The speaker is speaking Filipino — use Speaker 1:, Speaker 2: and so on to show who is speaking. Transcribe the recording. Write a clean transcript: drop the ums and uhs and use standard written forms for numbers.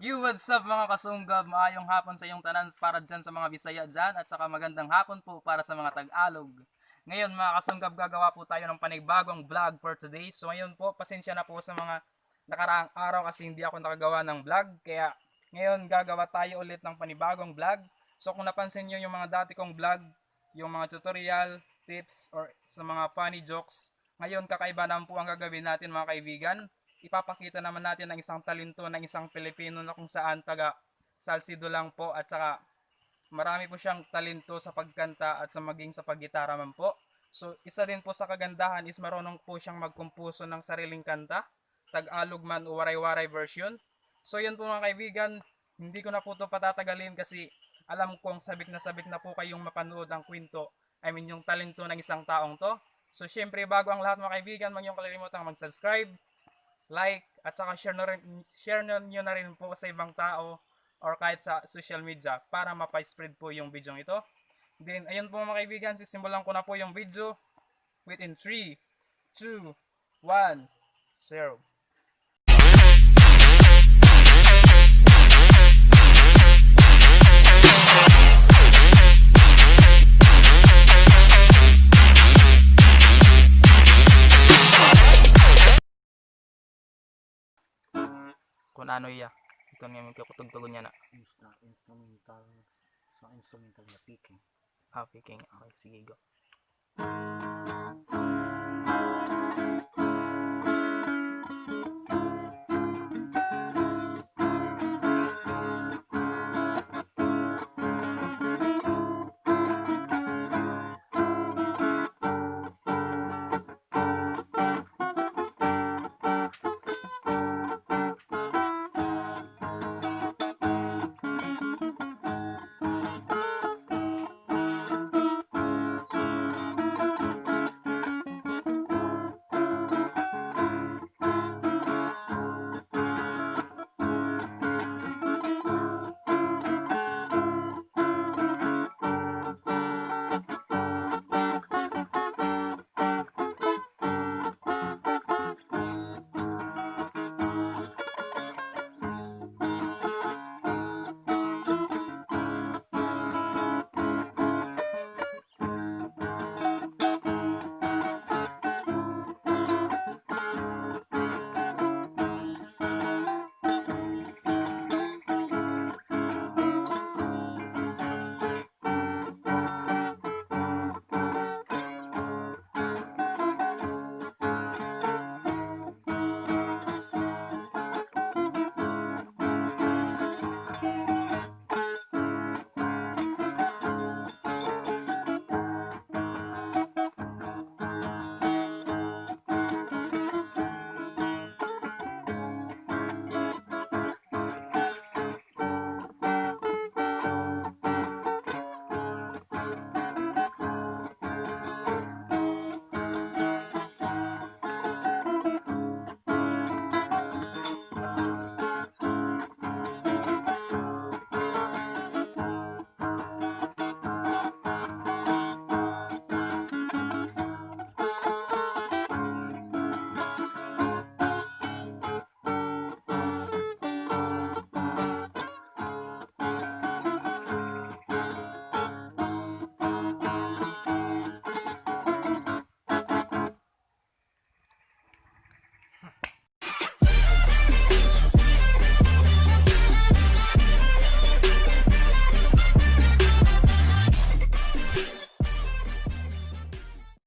Speaker 1: You, what's up mga kasunggab? Maayong hapon sa iyong tanan para dyan sa mga Bisaya dyan at saka magandang hapon po para sa mga Tagalog. Ngayon mga kasunggab, gagawa po tayo ng panibagong vlog for today. So ngayon po, pasensya na po sa mga nakaraang araw kasi hindi ako nakagawa ng vlog. Kaya ngayon gagawa tayo ulit ng panibagong vlog. So kung napansin nyo yung mga dati kong vlog, yung mga tutorial, tips, or sa mga funny jokes, ngayon kakaiba naman po ang gagawin natin mga kaibigan. Ipapakita naman natin ang isang talento ng isang Pilipino na kung saan taga Salcido lang po at saka marami po siyang talento sa pagkanta at sa maging sa paggitara man po. So isa din po sa kagandahan is marunong po siyang magkumpuso ng sariling kanta, Tagalog man o waray-waray version. So yun po mga kaibigan, hindi ko na po ito patatagalin kasi alam kong sabik na po kayong mapanood ang kwento, yung talento ng isang taong to. So syempre bago ang lahat mga kaibigan, huwag niyong kalilimutang mag-subscribe, like, at saka share nyo na rin po sa ibang tao or kahit sa social media para mapa-spread po yung video ito. Then, ayun po mga kaibigan, sisimulan ko na po yung video within 3, 2, 1, 0. Kung ano iya, ito nga yung kutugtugon niya na.
Speaker 2: Instrumental na picking.
Speaker 1: Picking. Okay, sige, go.